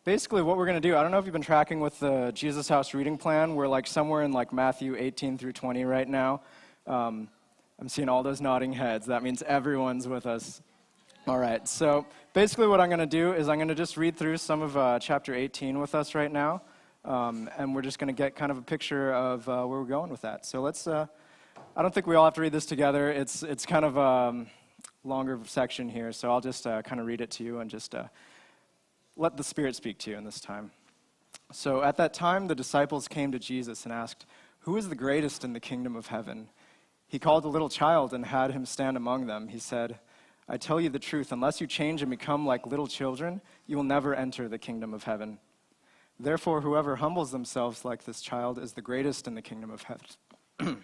Basically, what we're going to do, I don't know if you've been tracking with the Jesus House reading plan. We're like somewhere in like Matthew 18 through 20 right now. I'm seeing all those nodding heads. That means everyone's with us. All right, so basically what I'm going to do is I'm going to just read through some of chapter 18 with us right now. And we're just going to get kind of a picture of where we're going with that. So let's, I don't think we all have to read this together. It's kind of a longer section here, so I'll just kind of read it to you and just let the Spirit speak to you in this time. So at that time, the disciples came to Jesus and asked, "Who is the greatest in the kingdom of heaven?" He called a little child and had him stand among them. He said, "I tell you the truth, unless you change and become like little children, you will never enter the kingdom of heaven. Therefore, whoever humbles themselves like this child is the greatest in the kingdom of heaven."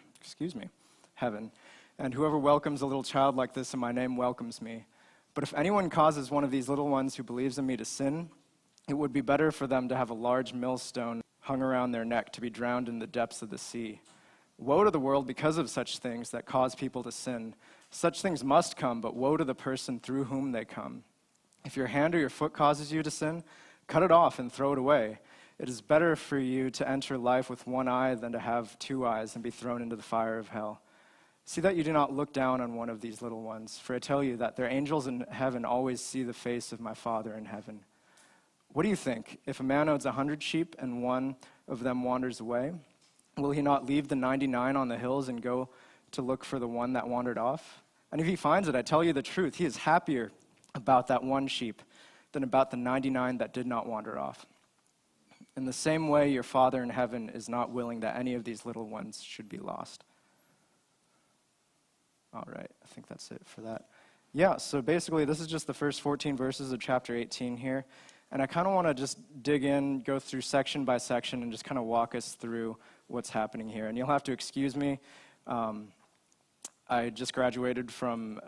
Heaven. "And whoever welcomes a little child like this in my name welcomes me. But if anyone causes one of these little ones who believes in me to sin, it would be better for them to have a large millstone hung around their neck to be drowned in the depths of the sea. Woe to the world because of such things that cause people to sin. Such things must come, but woe to the person through whom they come. If your hand or your foot causes you to sin, cut it off and throw it away. It is better for you to enter life with one eye than to have two eyes and be thrown into the fire of hell. See that you do not look down on one of these little ones, for I tell you that their angels in heaven always see the face of my Father in heaven. What do you think? If a man owns 100 sheep and one of them wanders away, will he not leave the 99 on the hills and go to look for the one that wandered off? And if he finds it, I tell you the truth, he is happier about that one sheep than about the 99 that did not wander off. In the same way, your Father in heaven is not willing that any of these little ones should be lost." All right, I think that's it for that. Yeah, so basically this is just the first 14 verses of chapter 18 here. And I kind of want to just dig in, go through section by section, and just kind of walk us through what's happening here. And you'll have to excuse me. I just graduated from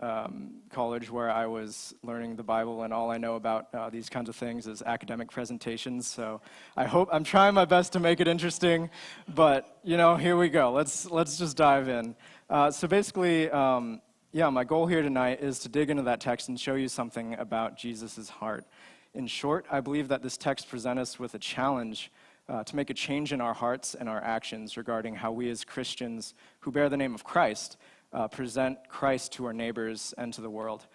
college where I was learning the Bible, and all I know about these kinds of things is academic presentations. So I'm trying my best to make it interesting, but here we go. Let's just dive in. So basically, my goal here tonight is to dig into that text and show you something about Jesus' heart. In short, I believe that this text presents us with a challenge to make a change in our hearts and our actions regarding how we as Christians who bear the name of Christ present Christ to our neighbors and to the world.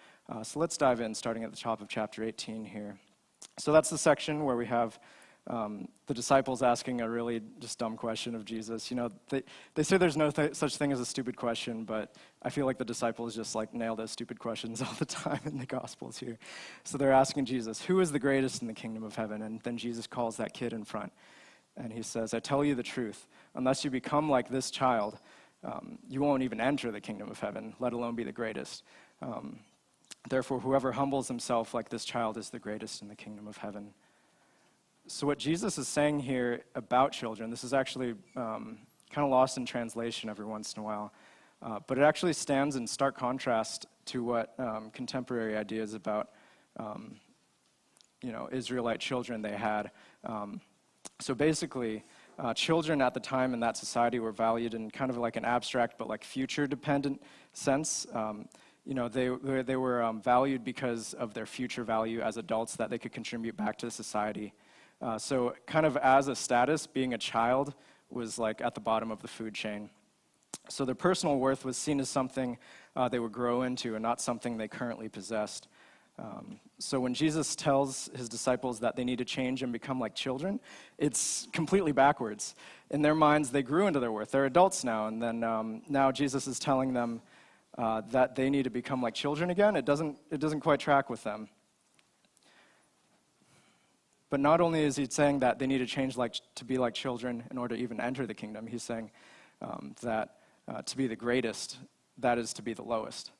So let's dive in, starting at the top of chapter 18 here. So that's the section where we have the disciples asking a really just dumb question of Jesus. They say there's no such thing as a stupid question, but I feel like the disciples just nail those stupid questions all the time in the Gospels here. So they're asking Jesus, "Who is the greatest in the kingdom of heaven?" And then Jesus calls that kid in front, and he says, "I tell you the truth, unless you become like this child, you won't even enter the kingdom of heaven, let alone be the greatest. Therefore, whoever humbles himself like this child is the greatest in the kingdom of heaven." So what Jesus is saying here about children, this is actually kind of lost in translation every once in a while, but it actually stands in stark contrast to what contemporary ideas about Israelite children they had. So basically, children at the time in that society were valued in kind of like an abstract but future-dependent sense. They were valued because of their future value as adults that they could contribute back to society. So kind of as a status, being a child was at the bottom of the food chain. So their personal worth was seen as something they would grow into and not something they currently possessed. So when Jesus tells his disciples that they need to change and become like children, it's completely backwards. In their minds, they grew into their worth. They're adults now, and then now Jesus is telling them that they need to become like children again. It doesn't quite track with them. But not only is he saying that they need to change to be like children in order to even enter the kingdom, he's saying that to be the greatest, that is to be the lowest.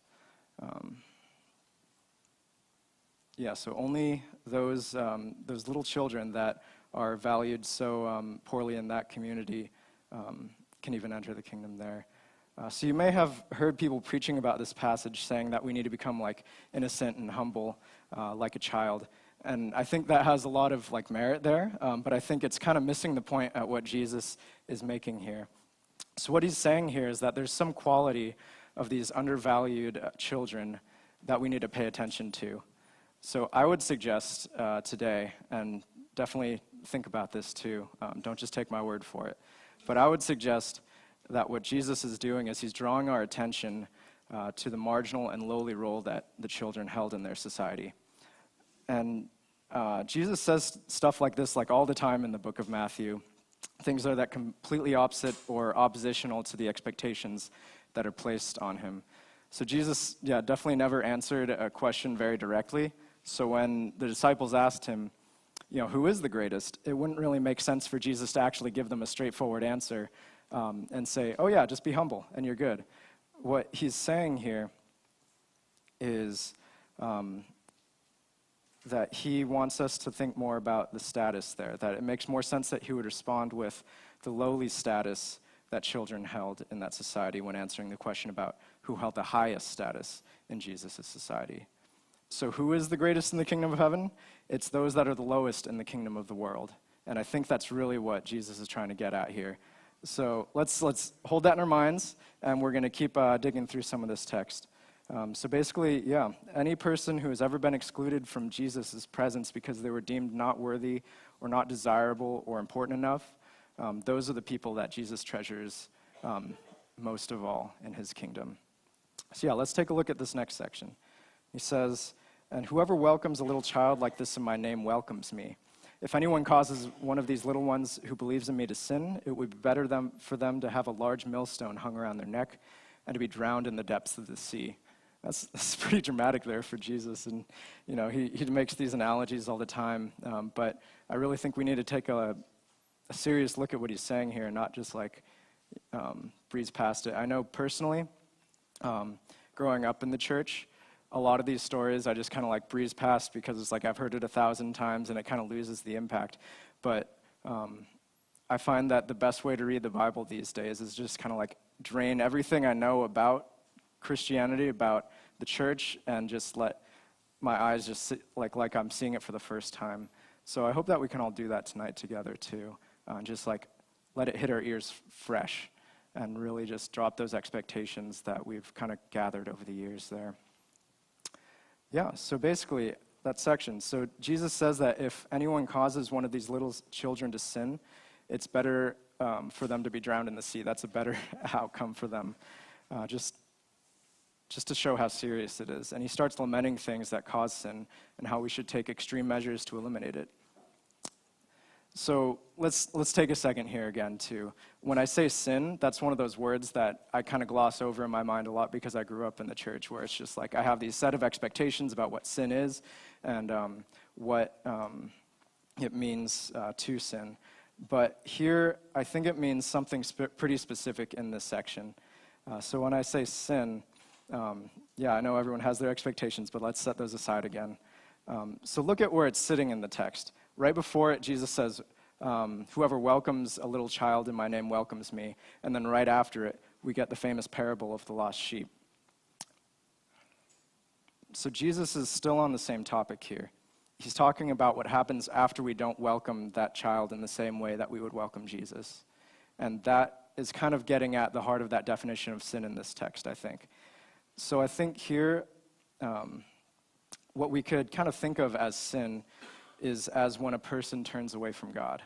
So only those little children that are valued so poorly in that community can even enter the kingdom there. So you may have heard people preaching about this passage saying that we need to become innocent and humble like a child. And I think that has a lot of merit there, but I think it's kind of missing the point at what Jesus is making here. So what he's saying here is that there's some quality of these undervalued children that we need to pay attention to. So I would suggest today, and definitely think about this too. Don't just take my word for it. But I would suggest that what Jesus is doing is he's drawing our attention to the marginal and lowly role that the children held in their society. And Jesus says stuff like this like all the time in the book of Matthew. Things that are completely opposite or oppositional to the expectations that are placed on him. So Jesus, definitely never answered a question very directly. So when the disciples asked him, who is the greatest? It wouldn't really make sense for Jesus to actually give them a straightforward answer and say, oh yeah, just be humble and you're good. What he's saying here is that he wants us to think more about the status there, that it makes more sense that he would respond with the lowly status that children held in that society when answering the question about who held the highest status in Jesus' society. So who is the greatest in the kingdom of heaven? It's those that are the lowest in the kingdom of the world. And I think that's really what Jesus is trying to get at here. So let's hold that in our minds, and we're going to keep digging through some of this text. So basically, any person who has ever been excluded from Jesus' presence because they were deemed not worthy or not desirable or important enough, those are the people that Jesus treasures most of all in his kingdom. So let's take a look at this next section. He says, "And whoever welcomes a little child like this in my name welcomes me. If anyone causes one of these little ones who believes in me to sin, it would be better for them to have a large millstone hung around their neck and to be drowned in the depths of the sea." That's pretty dramatic there for Jesus, and he makes these analogies all the time, but I really think we need to take a serious look at what he's saying here, not just breeze past it. I know personally, growing up in the church, a lot of these stories I just kind of breeze past because it's I've heard it 1,000 times and it kind of loses the impact. But I find that the best way to read the Bible these days is just kind of drain everything I know about Christianity, about the church, and just let my eyes just sit like I'm seeing it for the first time. So I hope that we can all do that tonight together too. Just let it hit our ears fresh and really just drop those expectations that we've kind of gathered over the years there. So basically, that section. So Jesus says that if anyone causes one of these little children to sin, it's better for them to be drowned in the sea. That's a better outcome for them, just to show how serious it is. And he starts lamenting things that cause sin and how we should take extreme measures to eliminate it. So let's take a second here again too. When I say sin, that's one of those words that I kind of gloss over in my mind a lot because I grew up in the church where it's just I have these set of expectations about what sin is and what it means to sin. But here, I think it means something pretty specific in this section. So when I say sin, I know everyone has their expectations, but let's set those aside again. So look at where it's sitting in the text. Right before it, Jesus says, whoever welcomes a little child in my name welcomes me. And then right after it, we get the famous parable of the lost sheep. So Jesus is still on the same topic here. He's talking about what happens after we don't welcome that child in the same way that we would welcome Jesus. And that is kind of getting at the heart of that definition of sin in this text, I think. So I think here, what we could kind of think of as sin is as when a person turns away from God.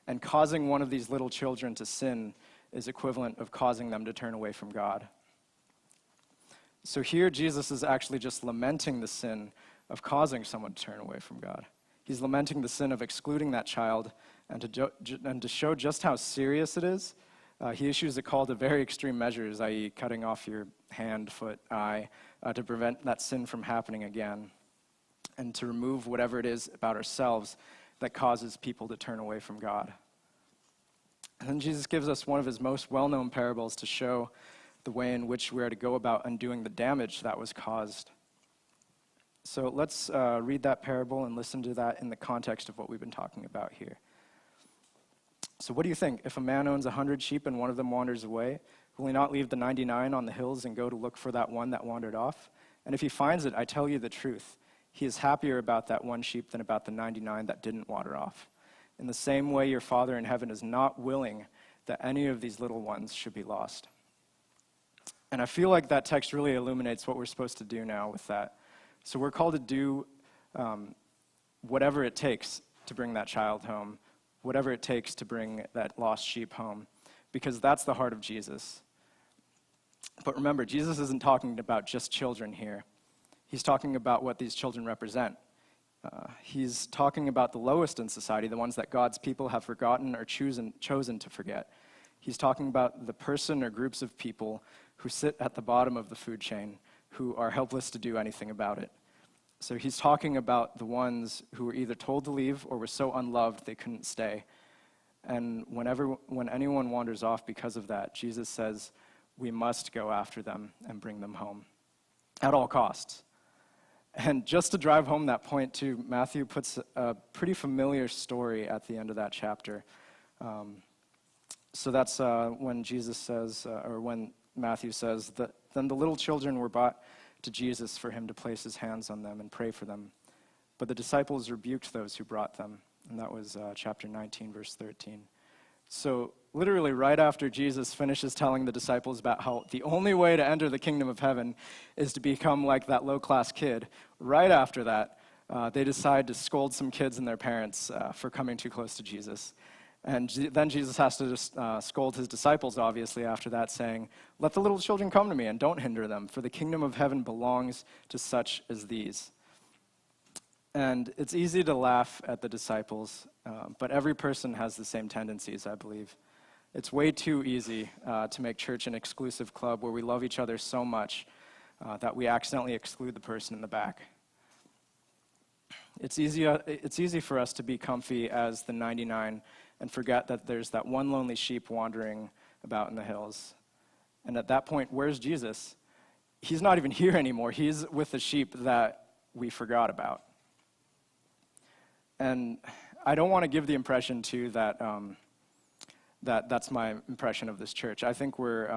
And causing one of these little children to sin is equivalent of causing them to turn away from God. So here Jesus is actually just lamenting the sin of causing someone to turn away from God. He's lamenting the sin of excluding that child, and to show just how serious it is, he issues a call to very extreme measures, i.e. cutting off your hand, foot, eye, to prevent that sin from happening again, and to remove whatever it is about ourselves that causes people to turn away from God. And then Jesus gives us one of his most well-known parables to show the way in which we are to go about undoing the damage that was caused. So let's read that parable and listen to that in the context of what we've been talking about here. So what do you think? If a man owns 100 sheep and one of them wanders away, will he not leave the 99 on the hills and go to look for that one that wandered off? And if he finds it, I tell you the truth, he is happier about that one sheep than about the 99 that didn't wander off. In the same way, your Father in heaven is not willing that any of these little ones should be lost. And I feel like that text really illuminates what we're supposed to do now with that. So we're called to do whatever it takes to bring that child home, whatever it takes to bring that lost sheep home, because that's the heart of Jesus. But remember, Jesus isn't talking about just children here. He's talking about what these children represent. He's talking about the lowest in society, the ones that God's people have forgotten or chosen to forget. He's talking about the person or groups of people who sit at the bottom of the food chain, who are helpless to do anything about it. So he's talking about the ones who were either told to leave or were so unloved they couldn't stay. And when anyone wanders off because of that, Jesus says, we must go after them and bring them home at all costs. And just to drive home that point too, Matthew puts a pretty familiar story at the end of that chapter. So that's when Jesus says, or when Matthew says, that then the little children were brought to Jesus for him to place his hands on them and pray for them. But the disciples rebuked those who brought them. And that was chapter 19, verse 13. So literally right after Jesus finishes telling the disciples about how the only way to enter the kingdom of heaven is to become like that low-class kid, right after that, they decide to scold some kids and their parents for coming too close to Jesus. And then Jesus has to just scold his disciples, obviously, after that, saying, let the little children come to me and don't hinder them, for the kingdom of heaven belongs to such as these. And it's easy to laugh at the disciples, but every person has the same tendencies, I believe. It's way too easy to make church an exclusive club where we love each other so much that we accidentally exclude the person in the back. It's easy for us to be comfy as the 99 and forget that there's that one lonely sheep wandering about in the hills. And at that point, where's Jesus? He's not even here anymore. He's with the sheep that we forgot about. And I don't want to give the impression, too, that that's my impression of this church. I think we're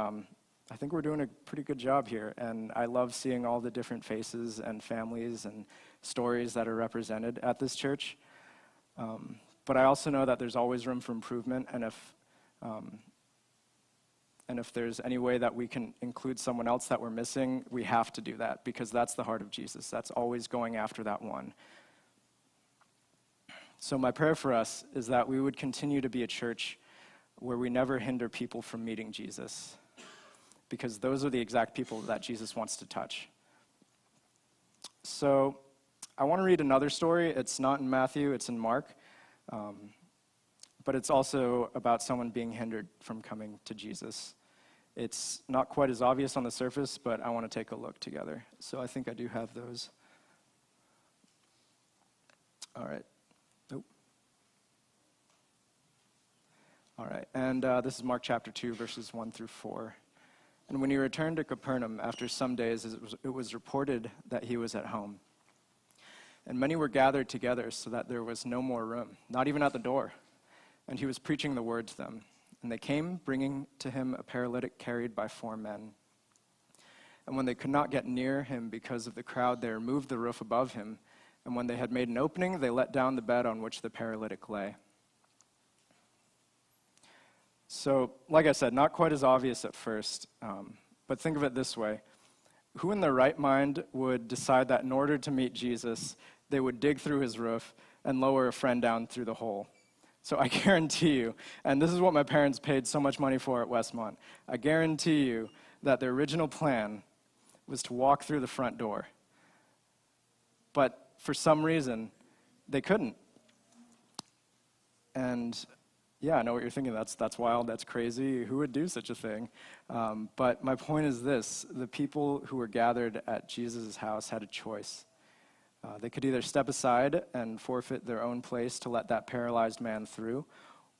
doing a pretty good job here, and I love seeing all the different faces and families and stories that are represented at this church. But I also know that there's always room for improvement, and if there's any way that we can include someone else that we're missing, we have to do that, because that's the heart of Jesus. That's always going after that one. So my prayer for us is that we would continue to be a church where we never hinder people from meeting Jesus, because those are the exact people that Jesus wants to touch. So I want to read another story. It's not in Matthew, it's in Mark. But it's also about someone being hindered from coming to Jesus. It's not quite as obvious on the surface, but I want to take a look together. So I think I do have those. All right. Nope. All right, and this is Mark chapter 2, verses 1 through 4. And when he returned to Capernaum after some days, it was reported that he was at home. And many were gathered together so that there was no more room, not even at the door. And he was preaching the word to them. And they came, bringing to him a paralytic carried by 4 men. And when they could not get near him because of the crowd, they removed the roof above him. And when they had made an opening, they let down the bed on which the paralytic lay. So, like I said, not quite as obvious at first, but think of it this way. Who in their right mind would decide that in order to meet Jesus, they would dig through his roof and lower a friend down through the hole? So I guarantee you, and this is what my parents paid so much money for at Westmont, I guarantee you that their original plan was to walk through the front door. But for some reason, they couldn't. And yeah, I know what you're thinking. That's wild, that's crazy. Who would do such a thing? But my point is this. The people who were gathered at Jesus' house had a choice. They could either step aside and forfeit their own place to let that paralyzed man through,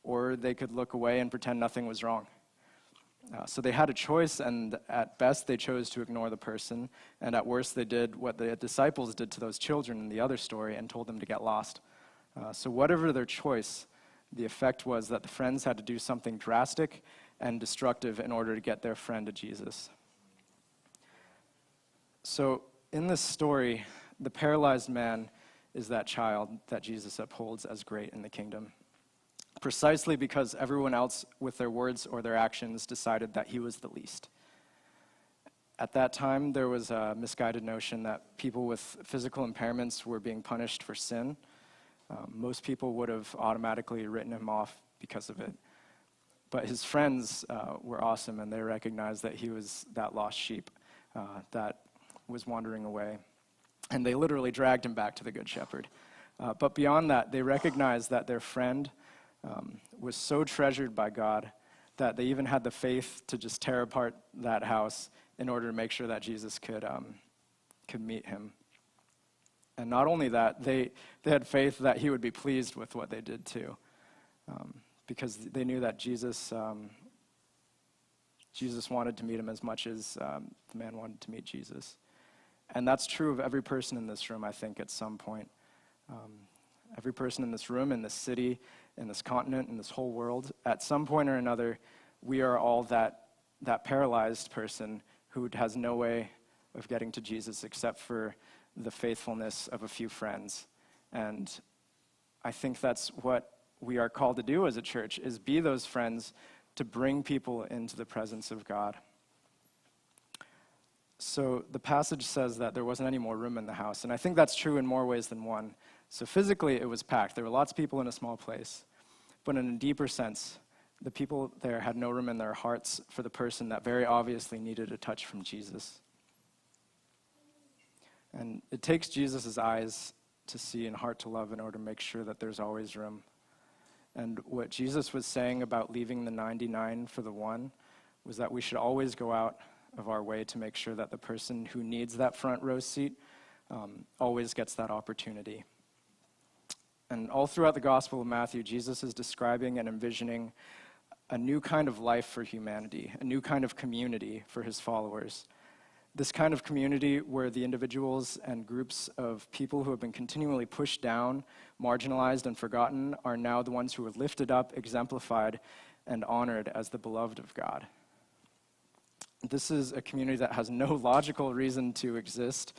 or they could look away and pretend nothing was wrong. So they had a choice, and at best they chose to ignore the person, and at worst they did what the disciples did to those children in the other story and told them to get lost. So whatever their choice, the effect was that the friends had to do something drastic and destructive in order to get their friend to Jesus. So in this story, the paralyzed man is that child that Jesus upholds as great in the kingdom, precisely because everyone else with their words or their actions decided that he was the least. At that time, there was a misguided notion that people with physical impairments were being punished for sin, Most people would have automatically written him off because of it. But his friends were awesome, and they recognized that he was that lost sheep that was wandering away. And they literally dragged him back to the Good Shepherd. But beyond that, they recognized that their friend was so treasured by God that they even had the faith to just tear apart that house in order to make sure that Jesus could meet him. And not only that, they had faith that he would be pleased with what they did too, because they knew that Jesus wanted to meet him as much as the man wanted to meet Jesus. And that's true of every person in this room, I think, at some point. Every person in this room, in this city, in this continent, in this whole world, at some point or another, we are all that paralyzed person who has no way of getting to Jesus except for the faithfulness of a few friends. And I think that's what we are called to do as a church, is be those friends to bring people into the presence of God. So the passage says that there wasn't any more room in the house, and I think that's true in more ways than one. So physically, it was packed. There were lots of people in a small place. But in a deeper sense, the people there had no room in their hearts for the person that very obviously needed a touch from Jesus. And it takes Jesus' eyes to see and heart to love in order to make sure that there's always room. And what Jesus was saying about leaving the 99 for the one was that we should always go out of our way to make sure that the person who needs that front row seat always gets that opportunity. And all throughout the Gospel of Matthew, Jesus is describing and envisioning a new kind of life for humanity, a new kind of community for his followers. This kind of community where the individuals and groups of people who have been continually pushed down, marginalized, and forgotten are now the ones who are lifted up, exemplified, and honored as the beloved of God. This is a community that has no logical reason to exist,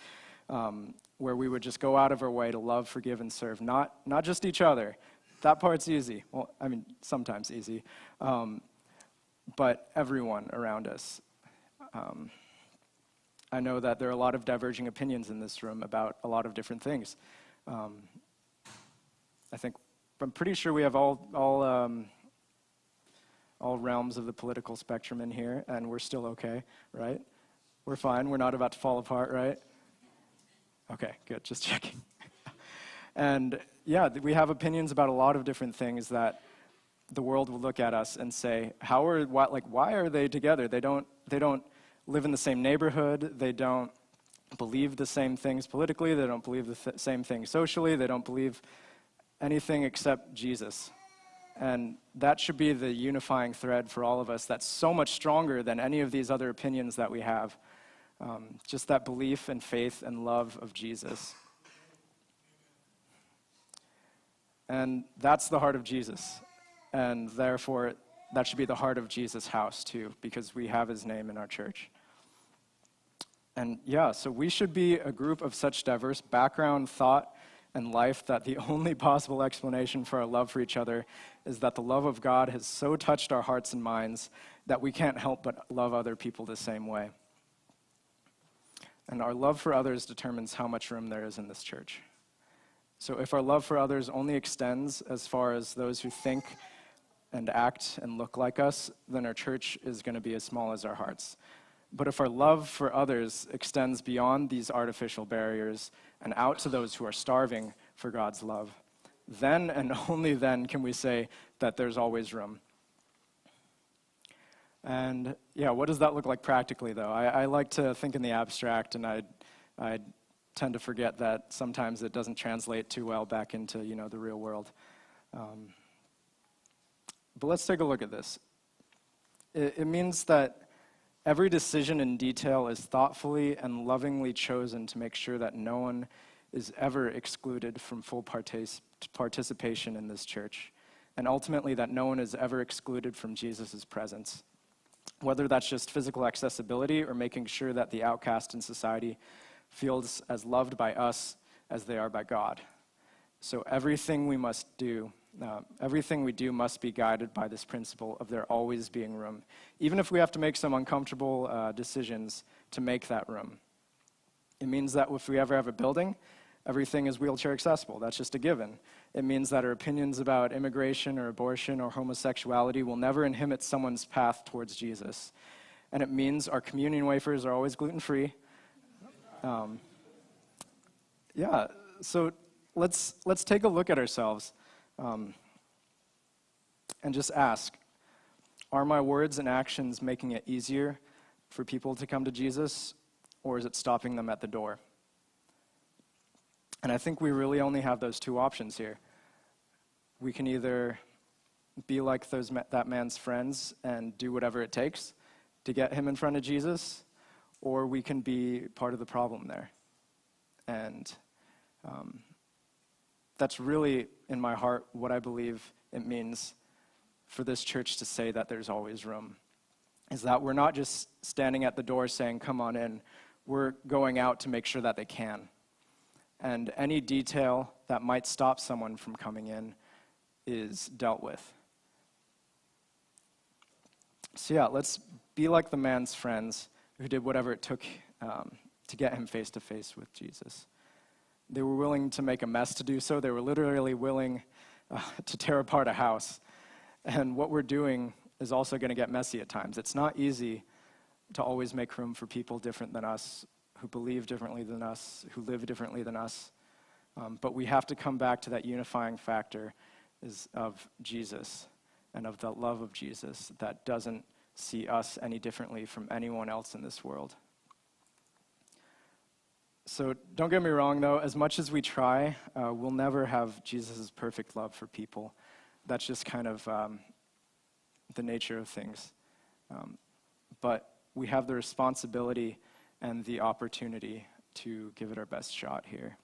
where we would just go out of our way to love, forgive, and serve, not just each other. That part's easy. Well, I mean, sometimes easy. But everyone around us. I know that there are a lot of diverging opinions in this room about a lot of different things. I'm pretty sure we have all realms of the political spectrum in here, and we're still okay, right? We're fine. We're not about to fall apart, right? Okay, good. Just checking. And yeah, we have opinions about a lot of different things that the world will look at us and say, why are they together? They don't live in the same neighborhood. They don't believe the same things politically. They don't believe the same things socially. They don't believe anything except Jesus. And that should be the unifying thread for all of us. That's so much stronger than any of these other opinions that we have. Just that belief and faith and love of Jesus. And that's the heart of Jesus. And therefore, that should be the heart of Jesus' house too, because we have his name in our church. And yeah, so we should be a group of such diverse background, thought, and life that the only possible explanation for our love for each other is that the love of God has so touched our hearts and minds that we can't help but love other people the same way. And our love for others determines how much room there is in this church. So if our love for others only extends as far as those who think and act and look like us, then our church is going to be as small as our hearts. But if our love for others extends beyond these artificial barriers and out to those who are starving for God's love, then and only then can we say that there's always room. And yeah, what does that look like practically, though? I like to think in the abstract, and I tend to forget that sometimes it doesn't translate too well back into, the real world. But let's take a look at this. It means that every decision in detail is thoughtfully and lovingly chosen to make sure that no one is ever excluded from full participation in this church, and ultimately that no one is ever excluded from Jesus' presence. Whether that's just physical accessibility or making sure that the outcast in society feels as loved by us as they are by God. So everything we do must be guided by this principle of there always being room, even if we have to make some uncomfortable decisions to make that room. It means that if we ever have a building everything is wheelchair accessible. That's just a given. It means that our opinions about immigration or abortion or homosexuality will never inhibit someone's path towards Jesus. And it means our communion wafers are always gluten-free. So let's take a look at ourselves and just ask, are my words and actions making it easier for people to come to Jesus, or is it stopping them at the door? And I think we really only have those two options here. We can either be like that man's friends and do whatever it takes to get him in front of Jesus, or we can be part of the problem there. And that's really, in my heart, what I believe it means for this church to say that there's always room, is that we're not just standing at the door saying, come on in. We're going out to make sure that they can. And any detail that might stop someone from coming in is dealt with. So yeah, let's be like the man's friends who did whatever it took to get him face to face with Jesus. They were willing to make a mess to do so. They were literally willing to tear apart a house. And what we're doing is also going to get messy at times. It's not easy to always make room for people different than us, who believe differently than us, who live differently than us. But we have to come back to that unifying factor of Jesus and of the love of Jesus that doesn't see us any differently from anyone else in this world. So don't get me wrong, though. As much as we try, we'll never have Jesus' perfect love for people. That's just kind of the nature of things. But we have the responsibility and the opportunity to give it our best shot here.